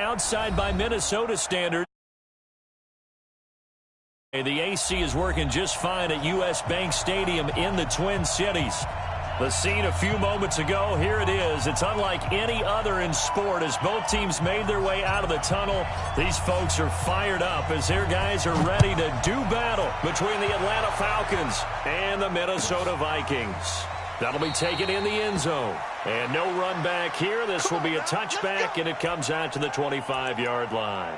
outside by Minnesota standards. The AC is working just fine at U.S. Bank Stadium in the Twin Cities. The scene a few moments ago, here it is. It's unlike any other in sport as both teams made their way out of the tunnel. These folks are fired up as their guys are ready to do battle between the Atlanta Falcons and the Minnesota Vikings. That'll be taken in the end zone. And no run back here. This will be a touchback, and it comes out to the 25-yard line.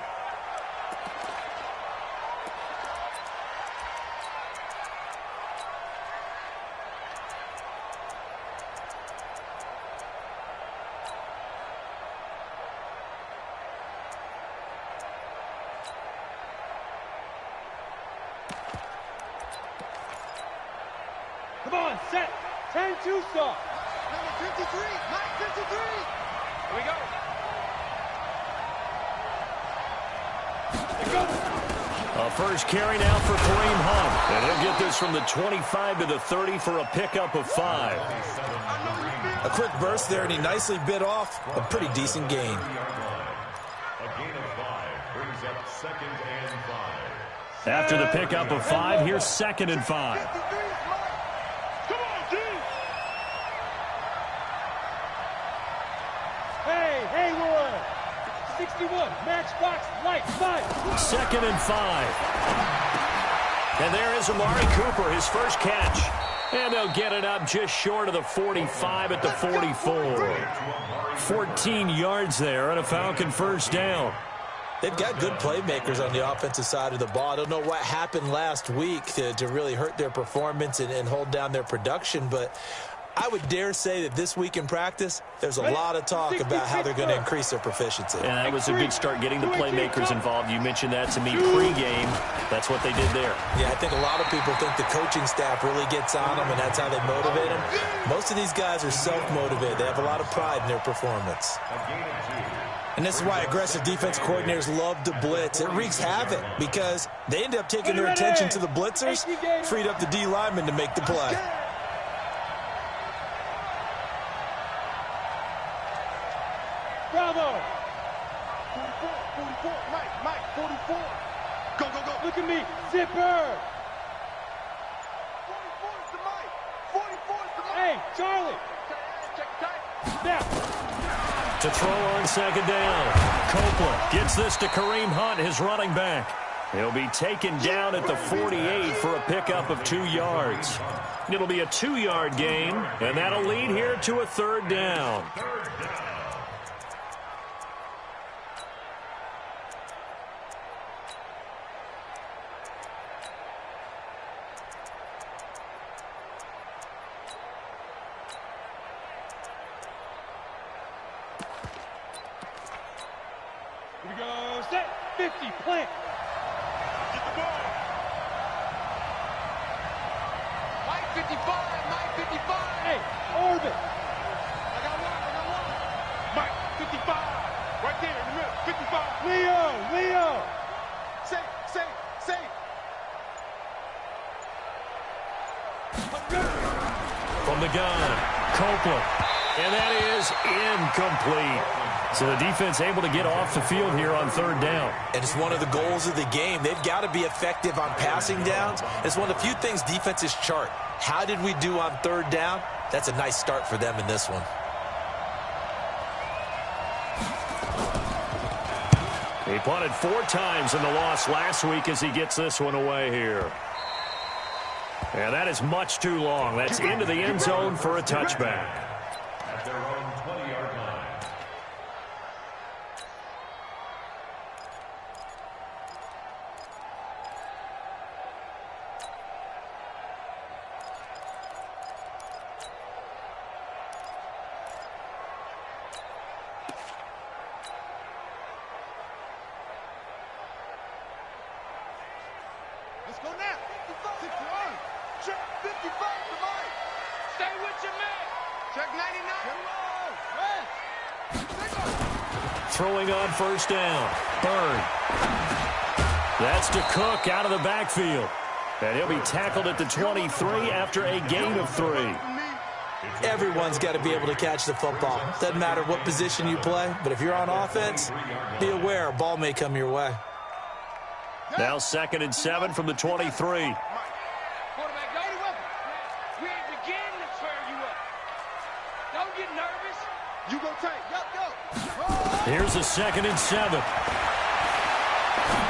Come on, set. 10-2 stop. Number 53, Mike 53. Here we go. A first carry now for Kareem Hunt. And he'll get this from the 25 to the 30 for a pickup of 5. A quick burst there, and he nicely bit off a pretty decent gain. A gain of 5 brings up 2nd and 5. After the pickup of 5, here's 2nd and 5. Hey, Haywood. 61, matchbox, light, 5. 2nd and 5. And there is Amari Cooper, his first catch. And they'll get it up just short of the 45 at the 44. 14 yards there and a Falcon first down. They've got good playmakers on the offensive side of the ball. I don't know what happened last week to really hurt their performance and hold down their production, but I would dare say that this week in practice, there's a lot of talk about how they're going to increase their proficiency. And that was a good start getting the playmakers involved. You mentioned that to me pregame. That's what they did there. Yeah, I think a lot of people think the coaching staff really gets on them, and that's how they motivate them. Most of these guys are self-motivated. They have a lot of pride in their performance. And this is why aggressive defense coordinators love to blitz. It wreaks havoc because they end up taking their attention to the blitzers, freed up the D linemen to make the play. Bravo. 44, Mike, 44. Go. Look at me, zipper. 44's the Mike. 44's the Mike. Hey, Charlie. Check tight. Now. To throw on 2nd down. Copeland gets this to Kareem Hunt, his running back. He'll be taken down at the 48 for a pickup of 2 yards. It'll be a 2-yard gain, and that'll lead here to a 3rd down. Here we go, set, 50, plant. Get the ball. Mike 55, Mike 55. Hey, orbit. I got one. Mike 55, right there in the middle, 55. Leo. Say. From the gun, Copeland. And that is incomplete. So the defense able to get off the field here on 3rd down. And it's one of the goals of the game. They've got to be effective on passing downs. It's one of the few things defenses chart. How did we do on 3rd down? That's a nice start for them in this one. He punted 4 times in the loss last week as he gets this one away here. And that is much too long. That's into the end zone for a touchback. At their own 20-yard line. Let's go now. 61. Check 55 to Mike. Stay with your man. Check 99. Throwing on 1st down. Byrne. That's to Cook out of the backfield. And he'll be tackled at the 23 after a gain of 3. Everyone's got to be able to catch the football. Doesn't matter what position you play, but if you're on offense, be aware a ball may come your way. Now 2nd and 7 from the 23. Quarterback, go to weapon. We ain't beginning to tear you up. Don't get nervous. You go tight. Yup, go. Here's a 2nd and 7.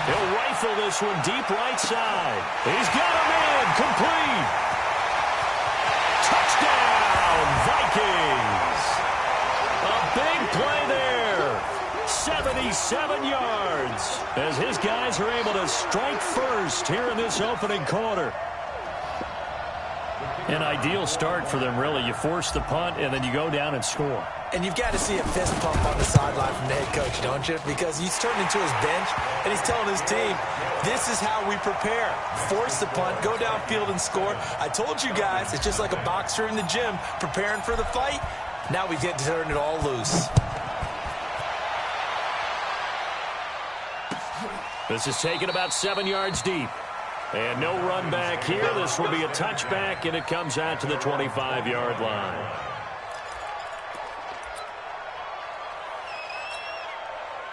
He'll rifle this one deep right side. He's got him in. Complete. Touchdown, Vikings. A big play there. 77 yards as his guys are able to strike first here in this opening quarter. An ideal start for them, really. You force the punt, and then you go down and score. And you've got to see a fist pump on the sideline from the head coach, don't you? Because he's turning into his bench, and he's telling his team, this is how we prepare. Force the punt, go downfield and score. I told you guys, it's just like a boxer in the gym preparing for the fight. Now we get to turn it all loose. This is taken about 7 yards deep. And no run back here. This will be a touchback, and it comes out to the 25-yard line.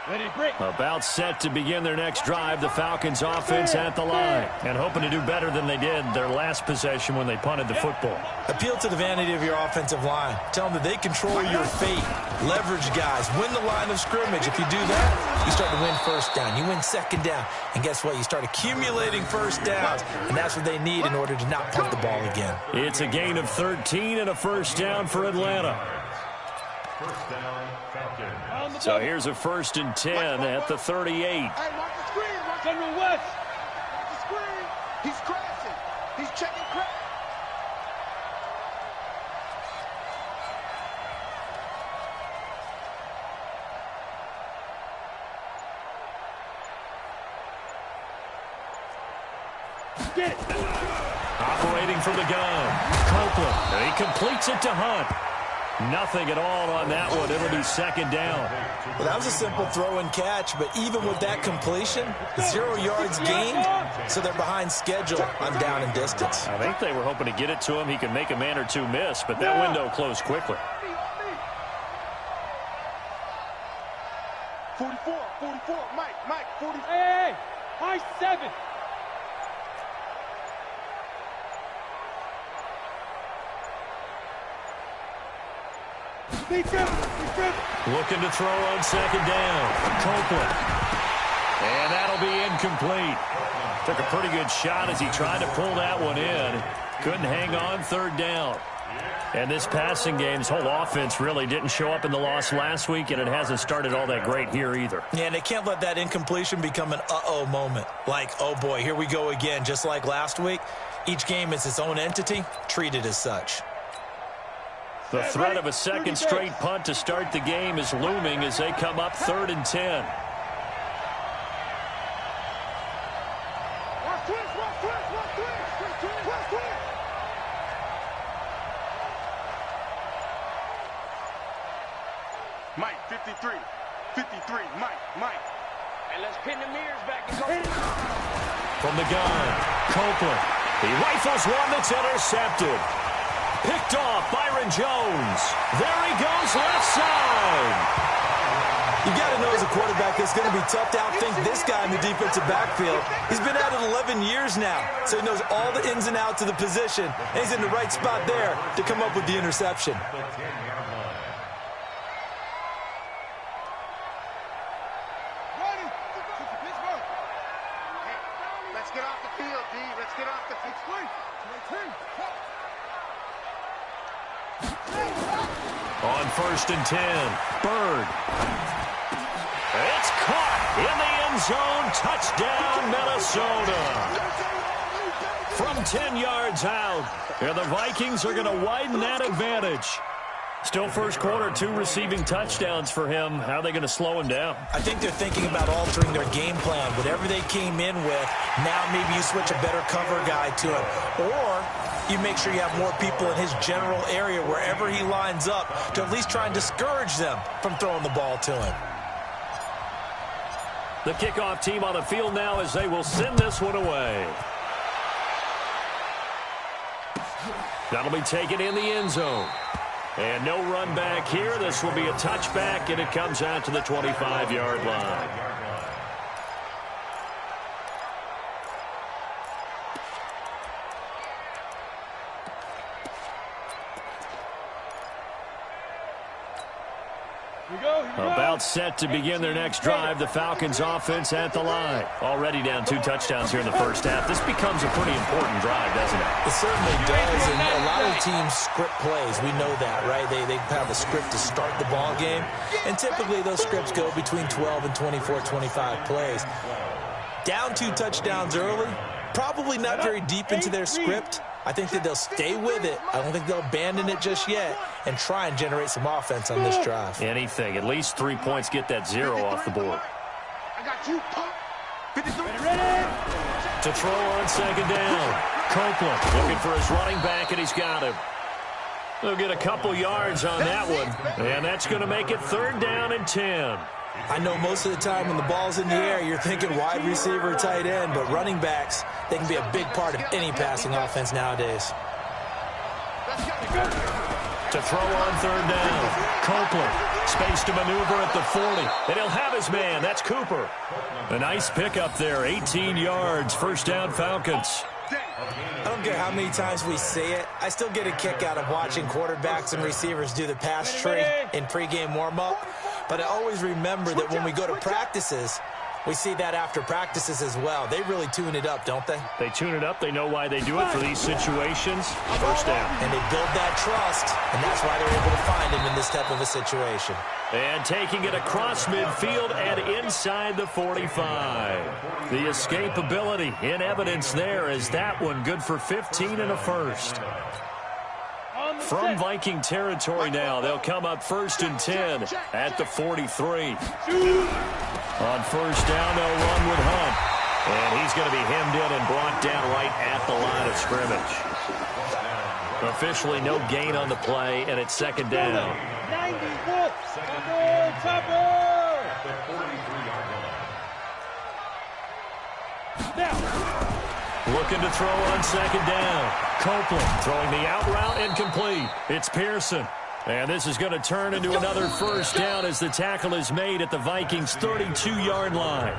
Ready, break. About set to begin their next drive. The Falcons offense at the line and hoping to do better than they did their last possession when they punted the football. Appeal to the vanity of your offensive line. Tell them that they control your fate. Leverage guys. Win the line of scrimmage. If you do that, you start to win first down. You win second down. And guess what? You start accumulating first downs. And that's what they need in order to not punt the ball again. It's a gain of 13 and a first down for Atlanta. First down, Falcons. So here's a 1st and 10 at the 38. Hey, mark the screen. Mark General West. Mark the screen. He's crashing. He's checking crash. Get it. Operating from the gun. Copeland. And he completes it to Hunt. Nothing at all on that one. It'll be 2nd down. Well, that was a simple throw and catch, but even with that completion, 0 yards gained, so they're behind schedule on down and distance. I think they were hoping to get it to him. He could make a man or two miss, but that window closed quickly. 44, Mike, 40. Hey, high 7. Looking to throw on 2nd down. Copeland. And that'll be incomplete. Took a pretty good shot as he tried to pull that one in. Couldn't hang on 3rd down. And this passing game's whole offense really didn't show up in the loss last week, and it hasn't started all that great here either. Yeah, and they can't let that incompletion become an uh-oh moment. Like, oh boy, here we go again, just like last week. Each game is its own entity, treated as such. The threat of a second straight punt to start the game is looming as they come up 3rd and 10. Mike, 53, Mike. And let's pin the mirrors back and go. From the gun, Copeland. He rifles one that's intercepted. Picked off Byron Jones. There he goes left side. You got to know as a quarterback it's going to be tough to outthink this guy in the defensive backfield. He's been at it 11 years now, so he knows all the ins and outs of the position, and he's in the right spot there to come up with the interception. Let's get off the field, D. Let's get off the field. On 1st and 10, Bird. It's caught in the end zone. Touchdown, Minnesota. From 10 yards out, and the Vikings are going to widen that advantage. Still first quarter, 2 receiving touchdowns for him. How are they going to slow him down? I think they're thinking about altering their game plan. Whatever they came in with, now maybe you switch a better cover guy to him. Or you make sure you have more people in his general area wherever he lines up to at least try and discourage them from throwing the ball to him. The kickoff team on the field now as they will send this one away. That'll be taken in the end zone. And no run back here. This will be a touchback, and it comes out to the 25-yard line. About set to begin their next drive. The Falcons offense at the line. Already down 2 touchdowns here in the first half. This becomes a pretty important drive, doesn't it? It certainly does, and a lot of teams script plays. We know that, right? They have a script to start the ball game, and typically those scripts go between 12 and 24, 25 plays. Down 2 touchdowns early, probably not very deep into their script. I think that they'll stay with it. I don't think they'll abandon it just yet and try and generate some offense on this drive. Anything. At least 3 points, get that 0 off the board. I got you. 53. To throw on second down. Copeland looking for his running back, and he's got him. They'll get a couple yards on that one, and that's going to make it 3rd down and 10. I know most of the time when the ball's in the air, you're thinking wide receiver, tight end, but running backs, they can be a big part of any passing offense nowadays. To throw on 3rd down. Copeland, space to maneuver at the 40, and he'll have his man. That's Cooper. A nice pickup there, 18 yards, 1st down Falcons. I don't care how many times we say it, I still get a kick out of watching quarterbacks and receivers do the pass tree in pregame warm-up. But I always remember that when we go to practices, we see that after practices as well. They really tune it up, don't they? They tune it up. They know why they do it for these situations. 1st down. And they build that trust, and that's why they're able to find him in this type of a situation. And taking it across midfield and inside the 45. The escapability in evidence there as that one good for 15 and a 1st. From Viking territory now, they'll come up 1st and 10 at the 43. On 1st down, they'll run with Hunt. And he's going to be hemmed in and brought down right at the line of scrimmage. Officially no gain on the play, and it's 2nd down. 94. Looking to throw on 2nd down. Copeland throwing the out route incomplete. It's Pearson. And this is going to turn into another 1st down as the tackle is made at the Vikings' 32-yard line.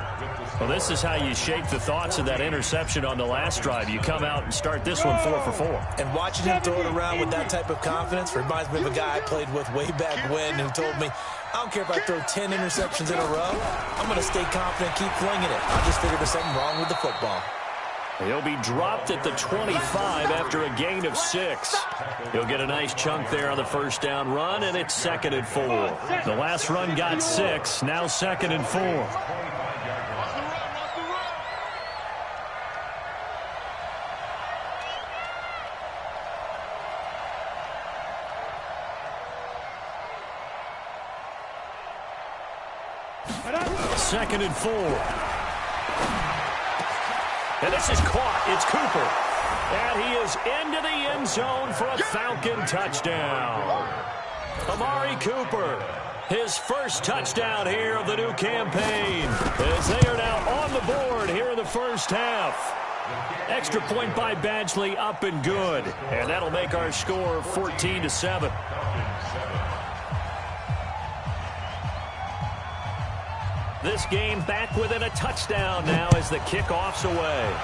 Well, this is how you shake the thoughts of that interception on the last drive. You come out and start this one 4 for 4. And watching him throw it around with that type of confidence reminds me of a guy I played with way back when who told me, I don't care if I throw 10 interceptions in a row. I'm going to stay confident, keep flinging it. I just figured there's something wrong with the football. He'll be dropped at the 25 after a gain of 6. He'll get a nice chunk there on the 1st down run, and it's 2nd and 4. The last run got 6, now 2nd and 4. Second and 4. And this is caught. It's Cooper. And he is into the end zone for a Falcon touchdown. Amari Cooper, his 1st touchdown here of the new campaign, as they are now on the board here in the 1st half. Extra point by Badgley, up and good. And that'll make our score 14-7. This game back within a touchdown now as the kickoff's away.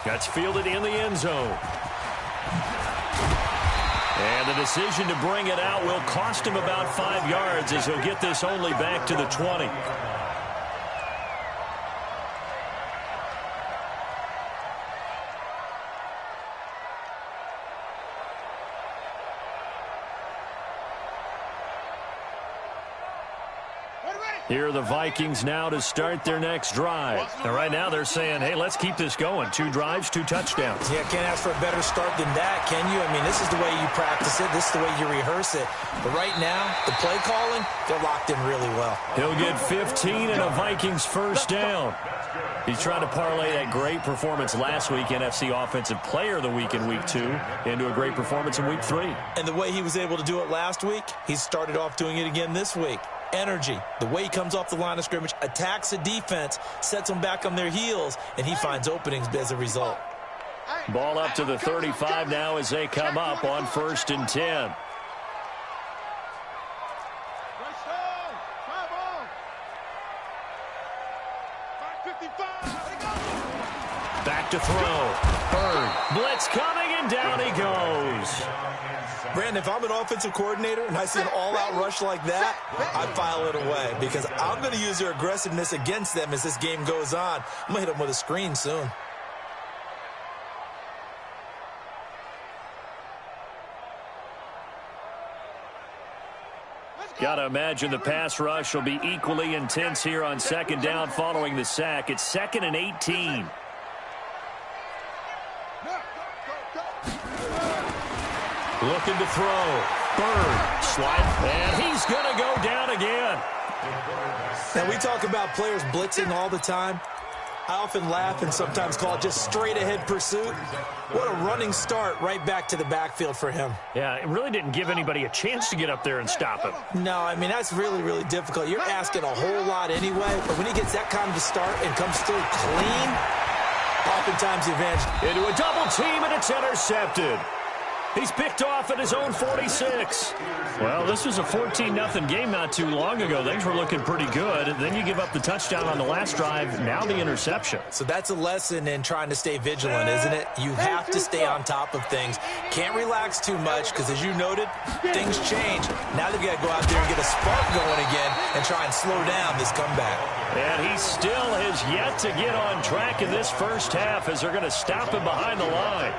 That's fielded in the end zone. And the decision to bring it out will cost him about 5 yards as he'll get this only back to the 20. Here are the Vikings now to start their next drive. And right now they're saying, hey, let's keep this going. 2 drives, 2 touchdowns. Yeah, can't ask for a better start than that, can you? I mean, this is the way you practice it. This is the way you rehearse it. But right now, the play calling, they're locked in really well. He'll get 15 and a Vikings 1st down. He's trying to parlay that great performance last week, NFC Offensive Player of the Week in Week 2, into a great performance in Week 3. And the way he was able to do it last week, he started off doing it again this week. Energy, the way he comes off the line of scrimmage, attacks the defense, sets them back on their heels, and he finds openings as a result. Ball up to the 35 now as they come up on 1st and 10. Back to throw. Bird. Blitz coming, and down he goes. Brandon, if I'm an offensive coordinator and I see an all-out rush like that, I file it away because I'm going to use their aggressiveness against them as this game goes on. I'm going to hit them with a screen soon. Got to imagine the pass rush will be equally intense here on 2nd down following the sack. It's 2nd and 18. Looking to throw. Bird. Slide. And he's going to go down again. Now, we talk about players blitzing all the time. I often laugh and sometimes call it just straight-ahead pursuit. What a running start right back to the backfield for him. Yeah, it really didn't give anybody a chance to get up there and stop him. No, I mean, that's really, really difficult. You're asking a whole lot anyway, but when he gets that kind of a start and comes through clean, oftentimes the advantage. Into a double team, and it's intercepted. He's picked off at his own 46. Well, this was a 14-0 game not too long ago. Things were looking pretty good. Then you give up the touchdown on the last drive. Now the interception. So that's a lesson in trying to stay vigilant, isn't it? You have to stay on top of things. Can't relax too much because, as you noted, things change. Now they've got to go out there and get a spark going again and try and slow down this comeback. And he still has yet to get on track in this first half as they're going to stop him behind the line.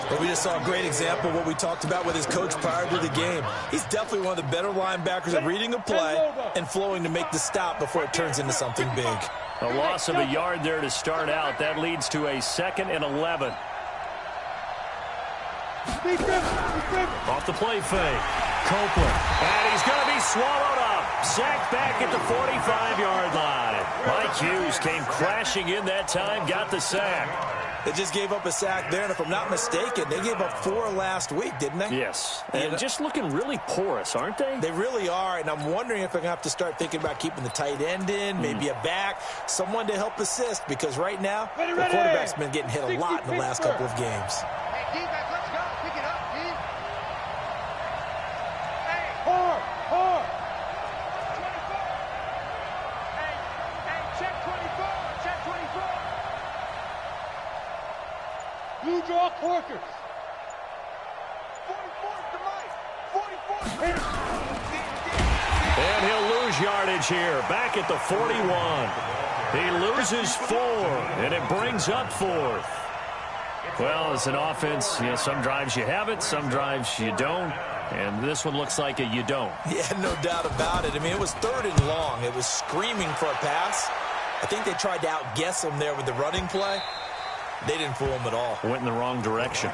Well, we just saw a great example of what we talked about with his coach prior to the game. He's definitely one of the better linebackers at reading a play and flowing to make the stop before it turns into something big. A loss of a yard there to start out. That leads to a 2nd and 11. Off the play fake. Copeland. And he's going to be swallowed up. Sacked back at the 45-yard line. Mike Hughes came crashing in that time, got the sack. They just gave up a sack there, and if I'm not mistaken, they gave up 4 last week, didn't they? Yes. And just looking really porous, aren't they? They really are, and I'm wondering if they're going to have to start thinking about keeping the tight end in, maybe a back, someone to help assist, because right now, the quarterback's been getting hit a lot in the last couple of games. Hey, D-back, let's go. Pick it up, D. Hey, hard. 24. Hey, check 24. Check 24. Blue draw Corkers. 44's to Mike. 44's And he'll lose yardage here. Back at the 41. He loses 4, and it brings up 4th. Well, as an offense, some drives you have it, some drives you don't. And this one looks like a you don't. Yeah, no doubt about it. I mean, it was 3rd and long. It was screaming for a pass. I think they tried to outguess him there with the running play. They didn't fool him at all. Went in the wrong direction.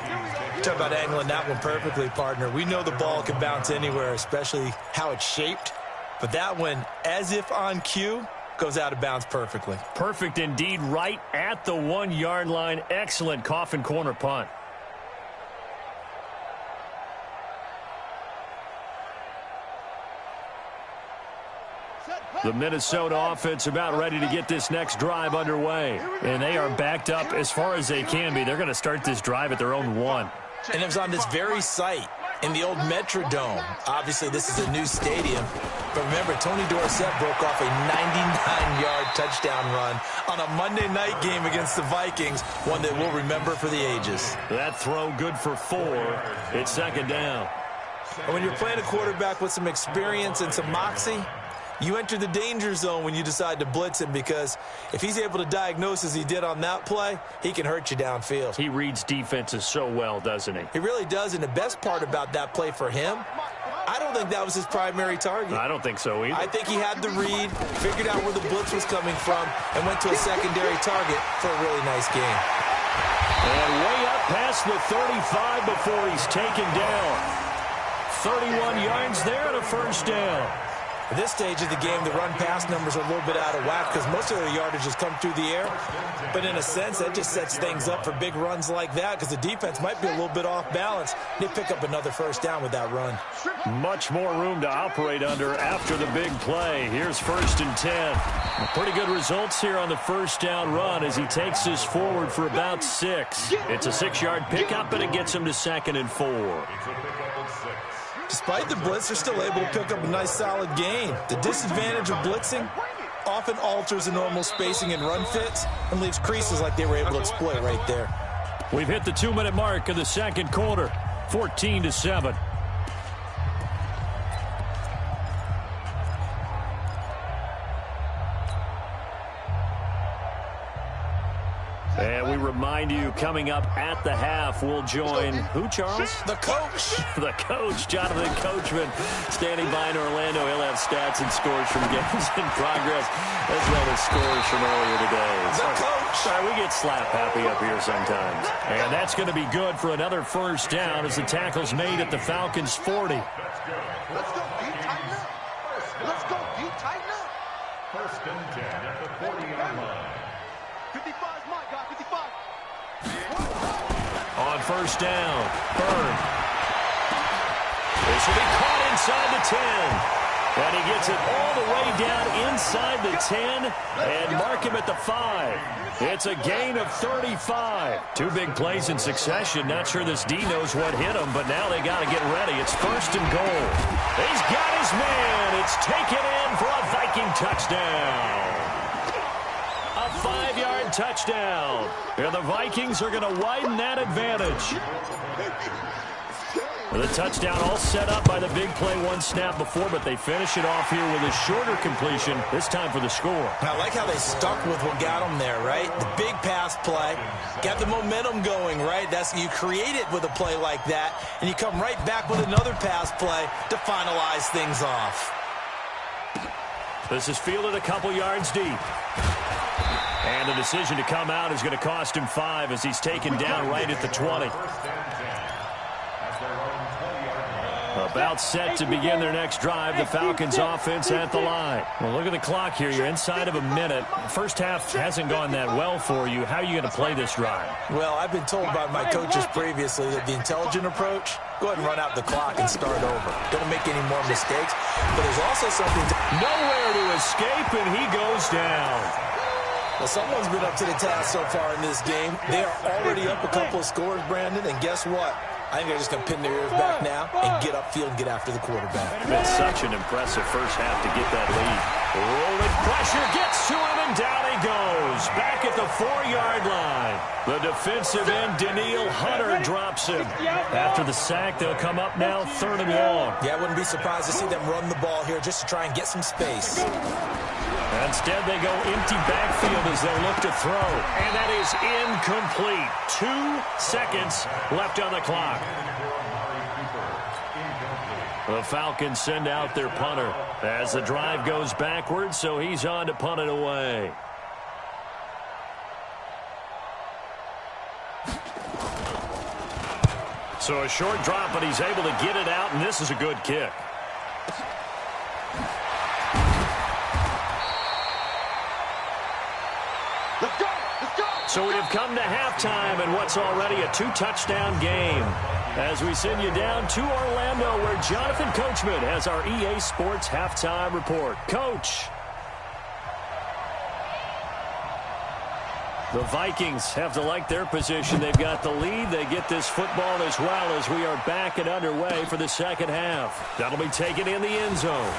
Talk about angling that one perfectly, partner. We know the ball can bounce anywhere, especially how it's shaped. But that one, as if on cue, goes out of bounds perfectly. Perfect indeed, right at the 1-yard line. Excellent coffin corner punt. The Minnesota offense about ready to get this next drive underway. And they are backed up as far as they can be. They're going to start this drive at their own 1. And it was on this very site in the old Metrodome. Obviously, this is a new stadium. But remember, Tony Dorsett broke off a 99-yard touchdown run on a Monday night game against the Vikings, one that we'll remember for the ages. That throw good for 4. It's 2nd down. And when you're playing a quarterback with some experience and some moxie, you enter the danger zone when you decide to blitz him, because if he's able to diagnose as he did on that play, he can hurt you downfield. He reads defenses so well, doesn't he? He really does, and the best part about that play for him, I don't think that was his primary target. I don't think so either. I think he had the read, figured out where the blitz was coming from, and went to a secondary target for a really nice game. And way up past the 35 before he's taken down. 31 yards there and a 1st down. At this stage of the game, the run-pass numbers are a little bit out of whack because most of their yardage has come through the air. But in a sense, that just sets things up for big runs like that because the defense might be a little bit off balance. They pick up another first down with that run. Much more room to operate under after the big play. Here's 1st and 10. Pretty good results here on the first down run as he takes this forward for about 6. It's a 6-yard pickup, and it gets him to 2nd and 4. Despite the blitz, they're still able to pick up a nice solid gain. The disadvantage of blitzing often alters the normal spacing and run fits and leaves creases like they were able to exploit right there. We've hit the 2-minute mark of the second quarter, 14-7. And we remind you, coming up at the half, we'll join who, Charles? The coach. The coach, Jonathan Coachman, standing by in Orlando. He'll have stats and scores from games in progress, as well as scores from earlier today. The coach. Sorry, we get slap happy up here sometimes. And that's going to be good for another first down as the tackle's made at the Falcons' 40. Let's go, D. Tighten up. Let's go, D. Tighten up. 1st and 10 at the 40-yard line. 55 is my guy, 55. On first down, Byrd. This will be caught inside the 10. And he gets it all the way down inside the 10 and mark him at the 5. It's a gain of 35. 2 big plays in succession. Not sure this D knows what hit him, but now they got to get ready. It's 1st and goal. He's got his man. It's taken in for a Viking touchdown. A 5-yard touchdown. And the Vikings are going to widen that advantage. The touchdown all set up by the big play 1 snap before, but they finish it off here with a shorter completion, this time for the score. I like how they stuck with what got them there, right? The big pass play, got the momentum going, right? You create it with a play like that, and you come right back with another pass play to finalize things off. This is fielded a couple yards deep. And the decision to come out is going to cost him 5 as he's taken down right at the 20. About set to begin their next drive, the Falcons offense at the line. Well, look at the clock here. You're inside of a minute. First half hasn't gone that well for you. How are you going to play this drive? Well, I've been told by my coaches previously that the intelligent approach, go ahead and run out the clock and start over. Don't make any more mistakes. But there's also something nowhere to escape, and he goes down. Well, someone's been up to the task so far in this game. They are already up a couple of scores, Brandon, and guess what? I think they're just going to pin their ears back now and get upfield and get after the quarterback. It's been such an impressive first half to get that lead. Rolling pressure gets to him, and down he goes. Back at the 4-yard line. The defensive end, Danielle Hunter, drops him. After the sack, they'll come up now 3rd and long. Yeah, I wouldn't be surprised to see them run the ball here just to try and get some space. Instead, they go empty backfield as they look to throw. And that is incomplete. 2 seconds left on the clock. The Falcons send out their punter as the drive goes backwards, so he's on to punt it away. So a short drop, but he's able to get it out, and this is a good kick. So we have come to halftime in what's already a 2-touchdown game. As we send you down to Orlando, where Jonathan Coachman has our EA Sports Halftime Report. Coach. The Vikings have to like their position. They've got the lead. They get this football as well as we are back and underway for the second half. That'll be taken in the end zone.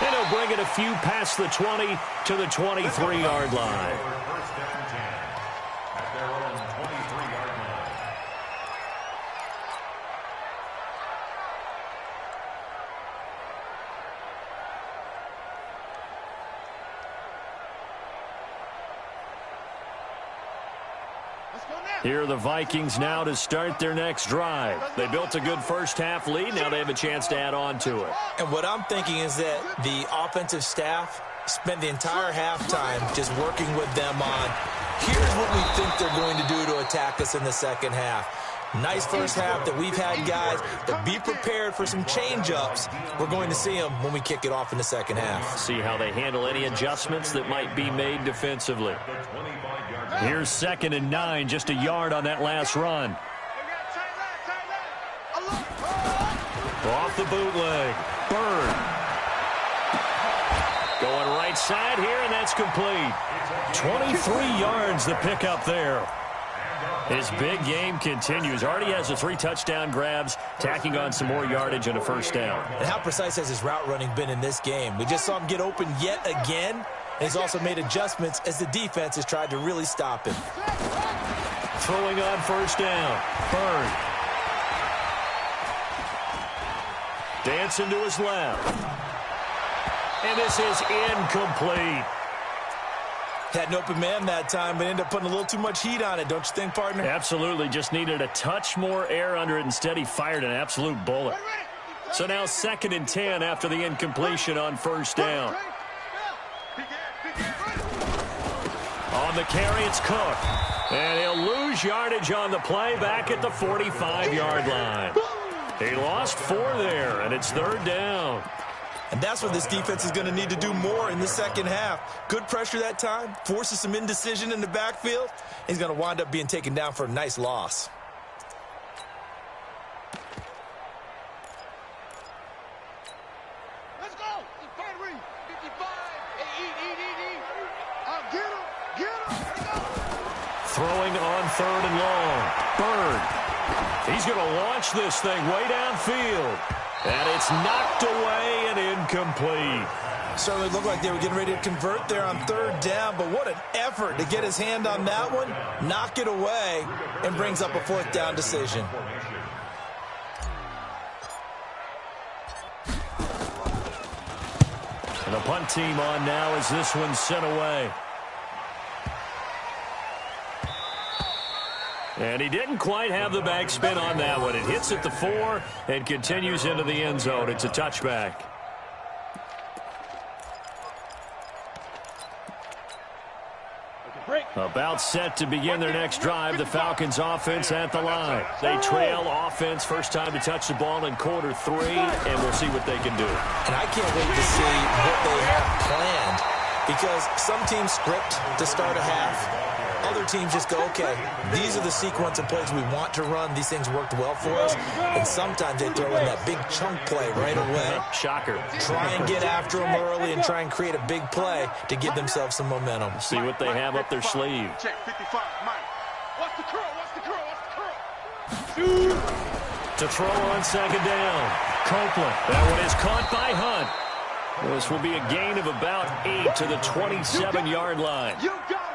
And he'll bring it a few past the 20 to the 23-yard line. Here are the Vikings now to start their next drive. They built a good first-half lead. Now they have a chance to add on to it. And what I'm thinking is that the offensive staff spend the entire halftime just working with them on, here's what we think they're going to do to attack us in the second half. Nice first half that we've had, guys, but be prepared for some change-ups. We're going to see them when we kick it off in the second half. See how they handle any adjustments that might be made defensively. Here's 2nd and 9, just a yard on that last run. Off the bootleg. Bird. Going right side here, and that's complete. 23 yards the pickup there. His big game continues. Already has the 3 touchdown grabs, tacking on some more yardage and a first down. And how precise has his route running been in this game? We just saw him get open yet again, and he's also made adjustments as the defense has tried to really stop him. Throwing on first down. Bird. Dancing to his left. And this is incomplete. Had an open man that time, but ended up putting a little too much heat on it, don't you think, partner? Absolutely. Just needed a touch more air under it. Instead, he fired an absolute bullet. So now 2nd and 10 after the incompletion on first down. On the carry, it's Cook. And he'll lose yardage on the play back at the 45-yard line. He lost 4 there, and it's 3rd down. And that's what this defense is going to need to do more in the second half. Good pressure that time, forces some indecision in the backfield. He's going to wind up being taken down for a nice loss. Let's go. It's 55. Get him. Let's go. Throwing on 3rd and long. Bird. He's going to launch this thing way downfield. And it's knocked away and incomplete. Certainly looked like they were getting ready to convert there on 3rd down, but what an effort to get his hand on that one, knock it away, and brings up a 4th down decision. And the punt team on now as this one's sent away. And he didn't quite have the backspin on that one. It hits at the 4 and continues into the end zone. It's a touchback. About set to begin their next drive. The Falcons offense at the line. They trail offense. First time to touch the ball in quarter 3, and we'll see what they can do. And I can't wait to see what they have planned, because some teams script to start a half. Other teams just go, okay, these are the sequence of plays we want to run. These things worked well for us. And sometimes they throw in that big chunk play right away. Shocker. Try and get after them early and try and create a big play to give themselves some momentum. See what they have up their sleeve. Check 55, Mike. What's the curl? To throw on 2nd down. Copeland. That one is caught by Hunt. This will be a gain of about 8 to the 27-yard line. You got him.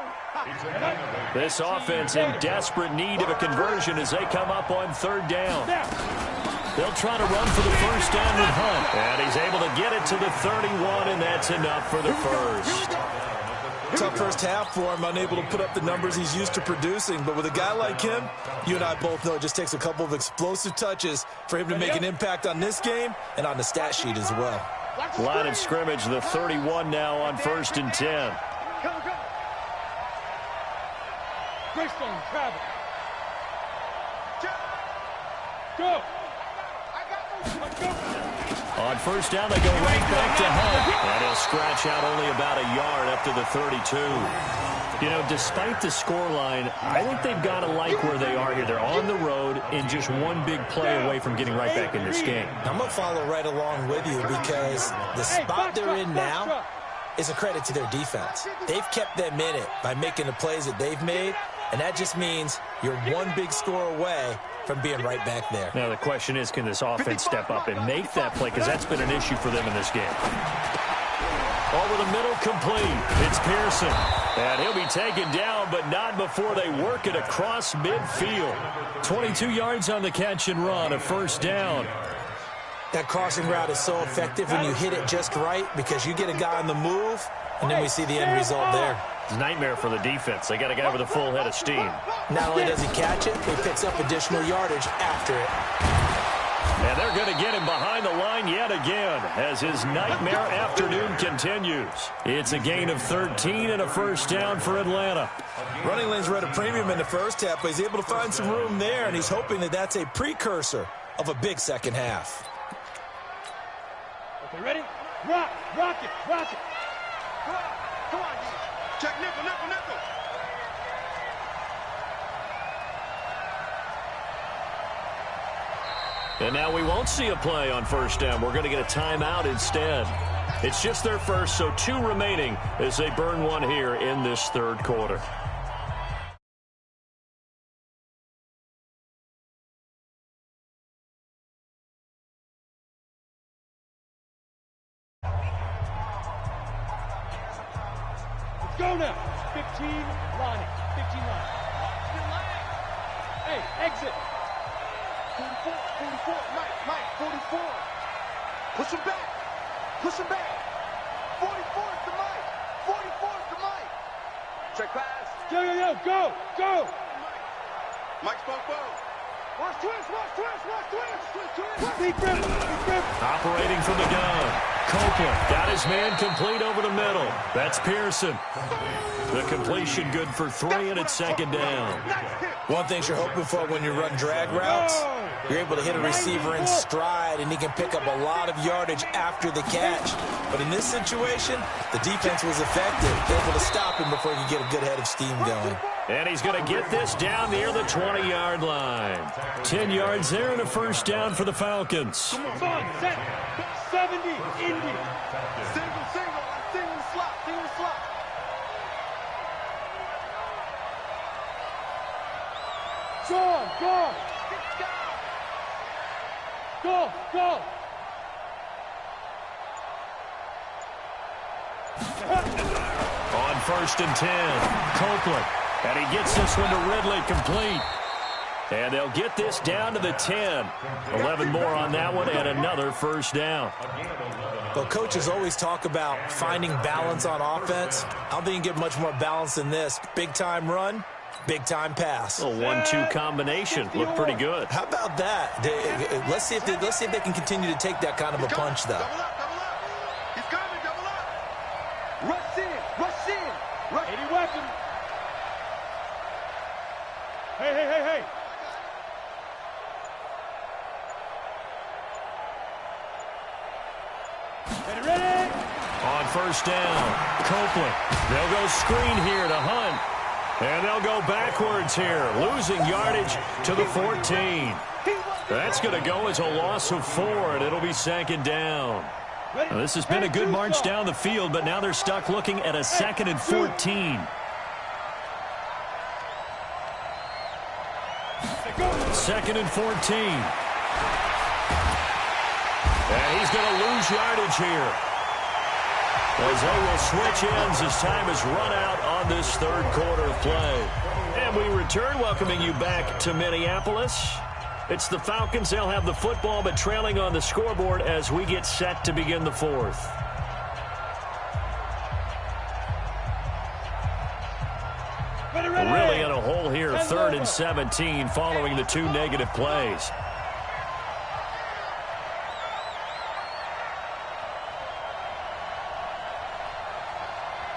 This offense in desperate need of a conversion as they come up on 3rd down. They'll try to run for the first down with Hunt. And he's able to get it to the 31, and that's enough for the first. Tough first half for him, unable to put up the numbers he's used to producing. But with a guy like him, you and I both know it just takes a couple of explosive touches for him to make an impact on this game and on the stat sheet as well. Line of scrimmage, the 31 now on 1st and 10. Greystone, travel. Go. On first down, they go right back to Hunt. And he'll scratch out only about a yard up to the 32. You know, despite the scoreline, I think they've got to like where they are here. They're on the road and just one big play away from getting right back in this game. I'm going to follow right along with you because the spot they're in now is a credit to their defense. They've kept them in it by making the plays that they've made, and that just means you're one big score away from being right back there. Now the question is, can this offense step up and make that play? Because that's been an issue for them in this game. Over the middle, complete. It's Pearson. And he'll be taken down, but not before they work it across midfield. 22 yards on the catch and run, a first down. That crossing route is so effective when you hit it just right because you get a guy on the move, and then we see the end result there. It's a nightmare for the defense. They got a guy with a full head of steam. Not only does he catch it, he picks up additional yardage after it. And They're going to get him behind the line yet again as his nightmare afternoon continues. It's a gain of 13 and a first down for Atlanta. Running lanes were at a premium in the first half, but he's able to find some room there, and he's hoping that that's a precursor of a big second half. Okay, ready? Rock it. Come on, check nickel. And now we won't see a play on first down. We're going to get a timeout instead. It's just their first, so 2 remaining as they burn one here in this third quarter. Let's go now. 15 line. Hey, exit. 44, Mike, 44. Push him back. 44 is the Mike. 44 is the Mike. Check pass. Yo, go. Mike's both. Watch twist. Deep grip. Operating from the gun. Copeland got his man complete over the middle. That's Pearson. The completion good for 3, and it's second down. One thing you're hoping for when you run drag routes, you're able to hit a receiver in stride, and he can pick up a lot of yardage after the catch. But in this situation, the defense was effective, able to stop him before he could get a good head of steam going. And he's going to get this down near the 20-yard line. 10 yards there and a first down for the Falcons. Come on, set. 70, Indy. Single slot. Go. On first and 10, Copeland. And he gets this one to Ridley complete. And they'll get this down to the 10. 11 more on that one and another first down. Well, coaches always talk about finding balance on offense. I don't think you can get much more balance than this. Big-time run, big-time pass. A 1-2 combination. Looked pretty good. How about that? Let's see if they can continue to take that kind of a punch, though. Double up. He's coming, double up. Rush in. 80 weapon. Hey. Ready? On first down, Copeland. They'll go screen here to Hunt. And they'll go backwards here, losing yardage to the 14. That's going to go as a loss of 4, and it'll be second down. Now, this has been a good march down the field, but now they're stuck looking at a 2nd and 14. Second and 14. And he's going to lose yardage here, as they will switch ends as time has run out on this third quarter of play. And we return, welcoming you back to Minneapolis. It's the Falcons. They'll have the football, but trailing on the scoreboard as we get set to begin the fourth. Really in a hole here, 3rd and 17, following the 2 negative plays.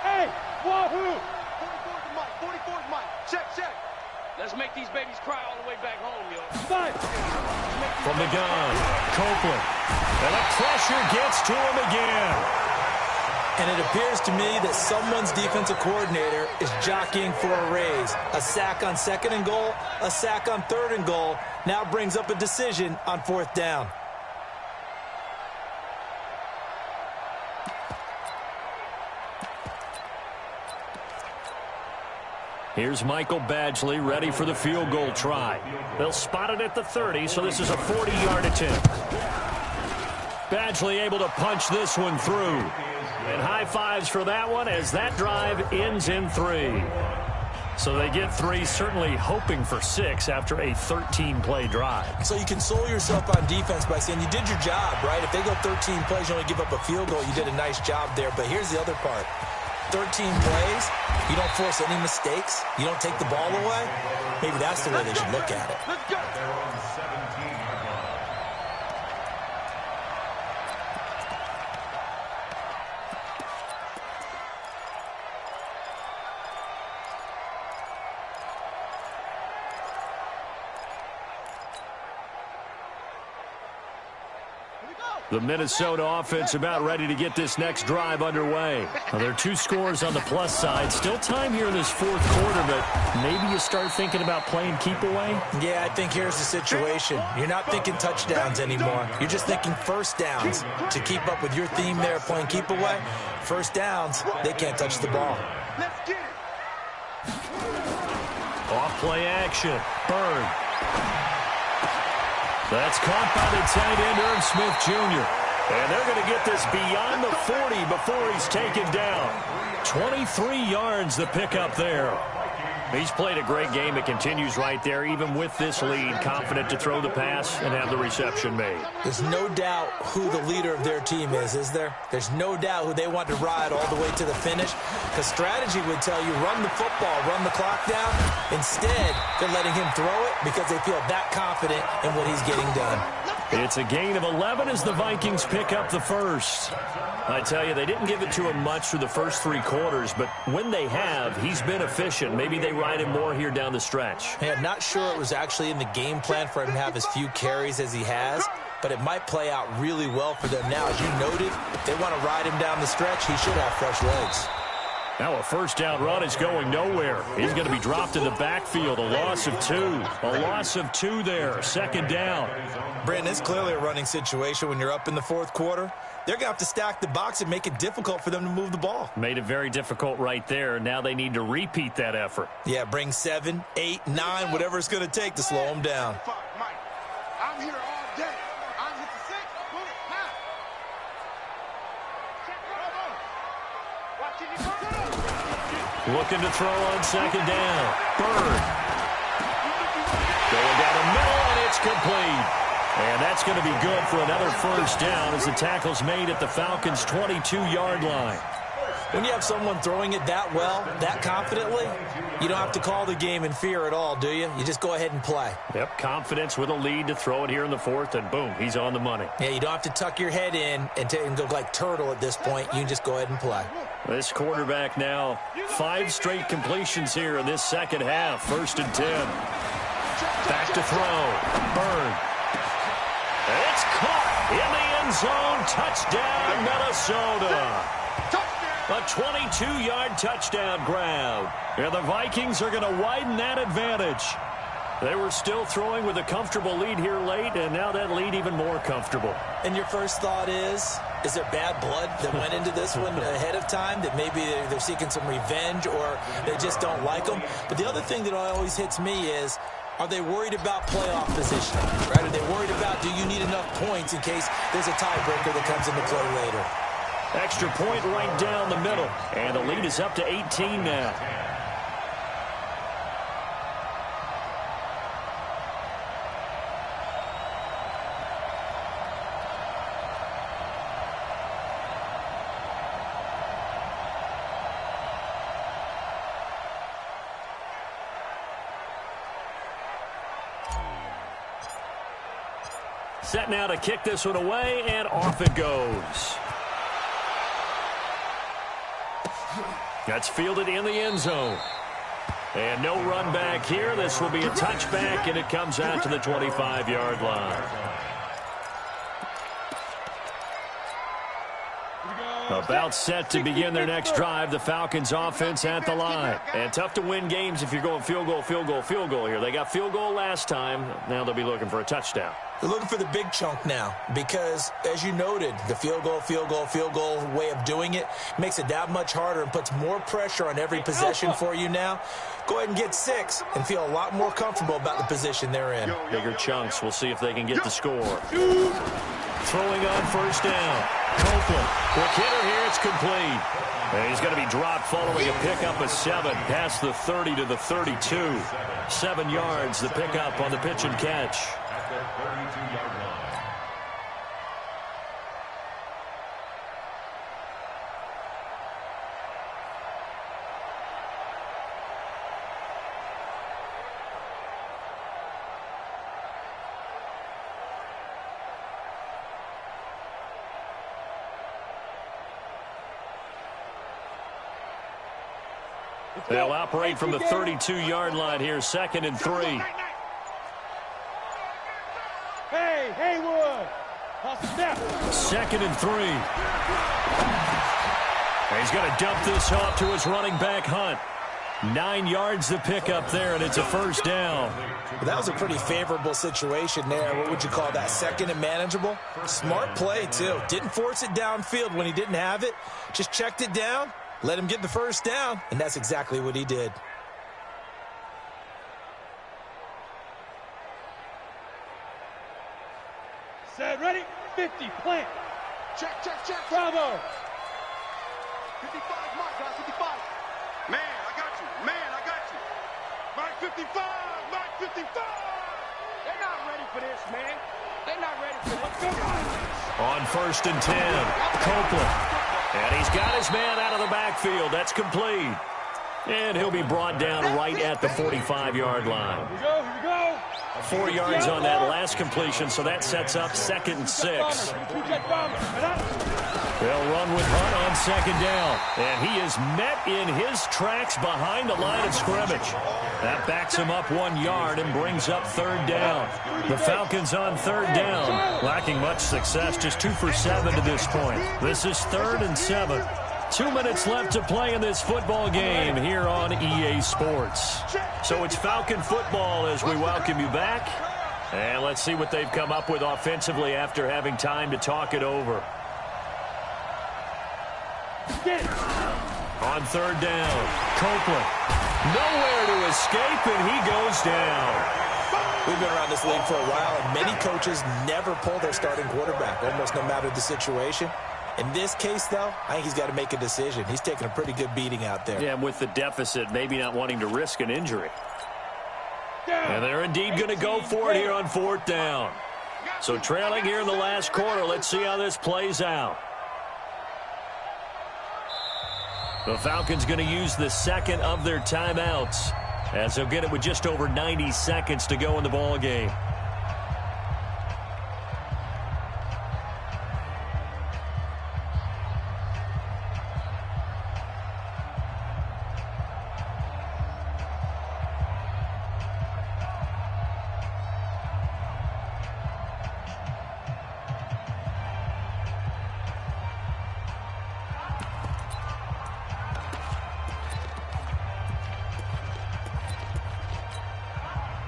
Hey, wahoo! 44's Mike. Check. Let's make these babies cry all the way back home, yo. From the gun, Copeland. And the pressure gets to him again. And it appears to me that someone's defensive coordinator is jockeying for a raise. A sack on 2nd and goal, a sack on 3rd and goal, now brings up a decision on 4th down. Here's Michael Badgley ready for the field goal try. They'll spot it at the 30, so this is a 40-yard attempt. Badgley able to punch this one through. And high fives for that one as that drive ends in 3. So they get 3, certainly hoping for 6 after a 13-play drive. So you console yourself on defense by saying you did your job, right? If they go 13 plays, you only give up a field goal, you did a nice job there. But here's the other part. 13 plays, you don't force any mistakes, you don't take the ball away. Maybe that's the way they should look at it. The Minnesota offense about ready to get this next drive underway. Now, there are 2 scores on the plus side. Still time here in this 4th quarter, but maybe you start thinking about playing keep away? Yeah, I think here's the situation. You're not thinking touchdowns anymore. You're just thinking first downs. To keep up with your theme there, playing keep away, first downs, they can't touch the ball. Let's get it. Off play action. Bird. That's caught by the tight end, Irv Smith Jr. And they're going to get this beyond the 40 before he's taken down. 23 yards the pickup there. He's played a great game. It continues right there, even with this lead, confident to throw the pass and have the reception made. There's no doubt who the leader of their team is there? There's no doubt who they want to ride all the way to the finish. Because strategy would tell you, run the football, run the clock down. Instead, they're letting him throw it because they feel that confident in what he's getting done. It's a gain of 11 as the Vikings pick up the first. I tell you, they didn't give it to him much through the first 3 quarters, but when they have, he's been efficient. Maybe they ride him more here down the stretch. Hey, I'm not sure it was actually in the game plan for him to have as few carries as he has, but it might play out really well for them now. As you noted, if they want to ride him down the stretch, he should have fresh legs. Now a first down run is going nowhere. He's going to be dropped in the backfield. A loss of 2. A loss of 2 there. Second down. Brandon, it's clearly a running situation when you're up in the 4th quarter. They're going to have to stack the box and make it difficult for them to move the ball. Made it very difficult right there. Now they need to repeat that effort. Yeah, bring 7, 8, 9, whatever it's going to take to slow them down. I'm here all day. I'm here to 6. Move it. Now. Looking to throw on second down. Bird. Going down the middle, and it's complete. And that's going to be good for another first down as the tackle's made at the Falcons' 22-yard line. When you have someone throwing it that well, that confidently, you don't have to call the game in fear at all, do you? You just go ahead and play. Yep, confidence with a lead to throw it here in the 4th, and boom, he's on the money. Yeah, you don't have to tuck your head in and go like turtle at this point. You can just go ahead and play. This quarterback now, 5 straight completions here in this second half. 1st and 10. Back to throw. Bird. It's caught in the end zone. Touchdown, Minnesota. A 22-yard touchdown grab. And the Vikings are going to widen that advantage. They were still throwing with a comfortable lead here late, and now that lead even more comfortable. And your first thought is there bad blood that went into this one ahead of time, that maybe they're seeking some revenge or they just don't like them? But the other thing that always hits me is, are they worried about playoff positioning? Right? Are they worried about, do you need enough points in case there's a tiebreaker that comes into play later? Extra point right down the middle. And the lead is up to 18 now. Set now to kick this one away, and off it goes. That's fielded in the end zone. And no run back here. This will be a touchback, and it comes out to the 25-yard line. About set to begin their next drive. The Falcons offense at the line. And tough to win games if you're going field goal, field goal, field goal here. They got field goal last time. Now they'll be looking for a touchdown. They're looking for the big chunk now because, as you noted, the field goal way of doing it makes it that much harder and puts more pressure on every possession for you now. Go ahead and get 6 and feel a lot more comfortable about the position they're in. Bigger chunks. We'll see if they can get the score. Throwing on first down. Copeland. Quick hitter here. It's complete. And he's going to be dropped following a pickup of 7 past the 30 to the 32. 7 yards, the pickup on the pitch and catch. At the 32-yard line. They'll operate from the 32-yard line here, 2nd and 3. Hey, Haywood. 2nd and 3. And he's going to dump this off to his running back, Hunt. 9 yards to pick up there, and it's a first down. Well, that was a pretty favorable situation there. What would you call that, 2nd and manageable? Smart play, too. Didn't force it downfield when he didn't have it. Just checked it down, let him get the first down, and that's exactly what he did. Set, ready, 50, plant. Check, check, check. Bravo. 55, mark, guys, 55. Man, I got you. Man, I got you. Mark 55, mark 55. They're not ready for this, man. They're not ready for this. Come on. On 1st and 10, Copeland. And he's got his man out of the backfield. That's complete. And he'll be brought down right at the 45-yard line. Here we go, here we go. 4 yards on that last completion, so that sets up 2nd and 6. They'll run with Hunt on 2nd down. And he is met in his tracks behind the line of scrimmage. That backs him up 1 yard and brings up 3rd down. The Falcons on 3rd down, lacking much success, just 2 for 7 to this point. This is 3rd and 7. 2 minutes left to play in this football game here on EA Sports. So it's Falcon football as we welcome you back. And let's see what they've come up with offensively after having time to talk it over. On 3rd down, Copeland. Nowhere to escape, and he goes down. We've been around this league for a while, and many coaches never pull their starting quarterback, almost no matter the situation. In this case, though, I think he's got to make a decision. He's taking a pretty good beating out there. Yeah, and with the deficit, maybe not wanting to risk an injury. And they're indeed going to go for it here on 4th down. So trailing here in the last quarter, let's see how this plays out. The Falcons going to use the 2nd of their timeouts, as they'll get it with just over 90 seconds to go in the ball game.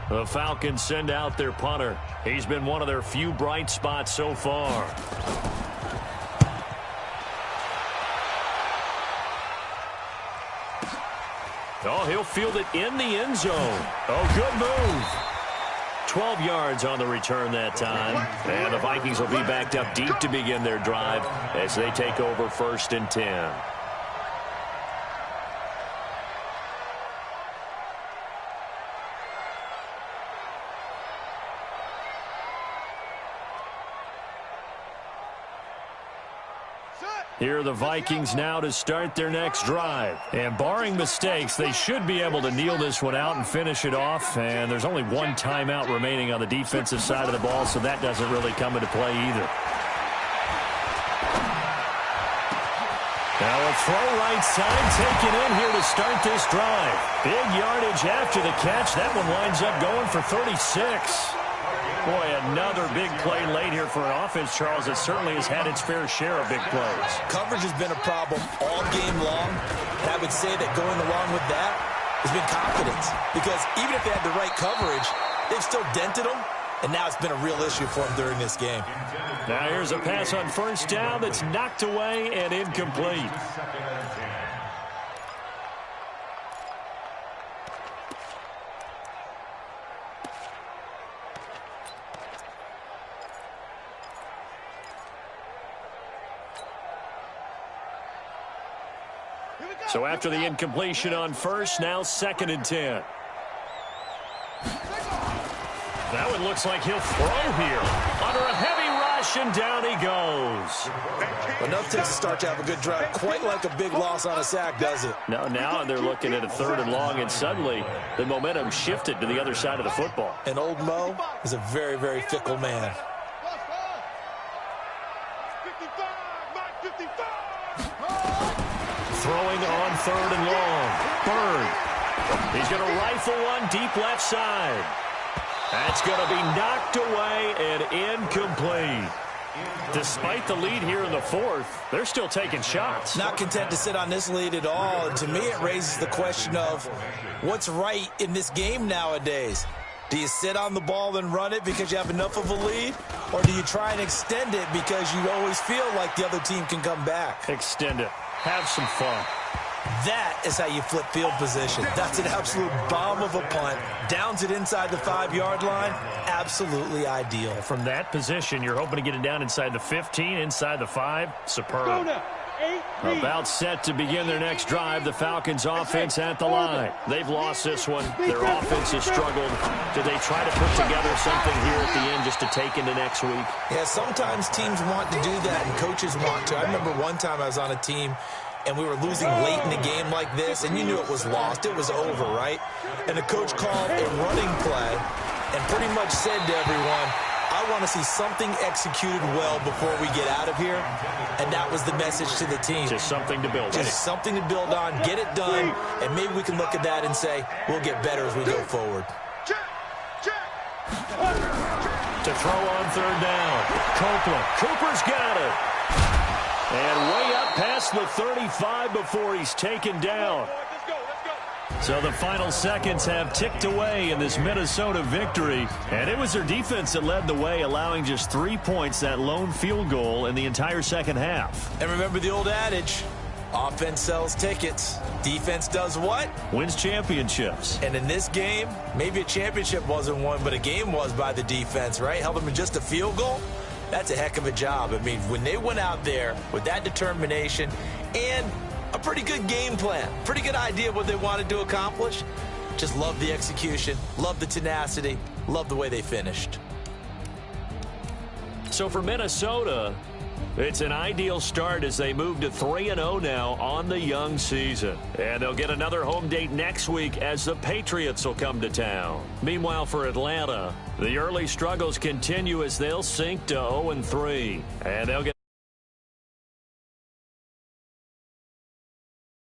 The Falcons send out their punter. He's been one of their few bright spots so far. Oh, he'll field it in the end zone. Oh, good move. 12 yards on the return that time. And the Vikings will be backed up deep to begin their drive as they take over 1st and 10. Here are the Vikings now to start their next drive. And barring mistakes, they should be able to kneel this one out and finish it off. And there's only 1 timeout remaining on the defensive side of the ball, so that doesn't really come into play either. Now a throw right side taken in here to start this drive. Big yardage after the catch. That one winds up going for 36. Boy, another big play late here for an offense, Charles, that certainly has had its fair share of big plays. Coverage has been a problem all game long, and I would say that going along with that has been confidence. Because even if they had the right coverage, they've still dented them, and now it's been a real issue for them during this game. Now here's a pass on 1st down that's knocked away and incomplete. So after the incompletion on 1st, now 2nd and 10. That one looks like he'll throw here. Under a heavy rush, and down he goes. Enough to start to have a good drive. Quite like a big loss on a sack, does it? No, now they're looking at a 3rd and long, and suddenly the momentum shifted to the other side of the football. And old Mo is a very, very fickle man. Throwing on 3rd and long. Bird. He's going to rifle one deep left side. That's going to be knocked away and incomplete. Despite the lead here in the fourth, they're still taking shots. Not content to sit on this lead at all. And to me, it raises the question of what's right in this game nowadays. Do you sit on the ball and run it because you have enough of a lead? Or do you try and extend it because you always feel like the other team can come back? Extend it. Have some fun. That is how you flip field position. That's an absolute bomb of a punt. Downs it inside the 5-yard line. Absolutely ideal. From that position, you're hoping to get it down inside the 15, inside the 5. Superb. About set to begin their next drive. The Falcons offense at the line. They've lost this one. Their offense has struggled. Do they try to put together something here at the end just to take into next week? Yeah, sometimes teams want to do that and coaches want to. I remember one time I was on a team and we were losing late in a game like this, and you knew it was lost. It was over, right? And the coach called a running play and pretty much said to everyone, I want to see something executed well before we get out of here. And that was the message to the team. Just something to build on. Just something to build on, get it done, and maybe we can look at that and say, we'll get better as we go forward. To throw on third down. Copeland. Cooper's got it. And way up past the 35 before he's taken down. So the final seconds have ticked away in this Minnesota victory. And it was their defense that led the way, allowing just 3 points, that lone field goal in the entire second half. And remember the old adage, offense sells tickets. Defense does what? Wins championships. And in this game, maybe a championship wasn't won, but a game was by the defense, right? Held them in just a field goal. That's a heck of a job. I mean, when they went out there with that determination and a pretty good game plan, pretty good idea of what they wanted to accomplish, just love the execution, love the tenacity, love the way they finished. So for Minnesota, it's an ideal start as they move to 3-0 now on the young season. And they'll get another home date next week as the Patriots will come to town. Meanwhile, for Atlanta, the early struggles continue as they'll sink to 0-3. And they'll get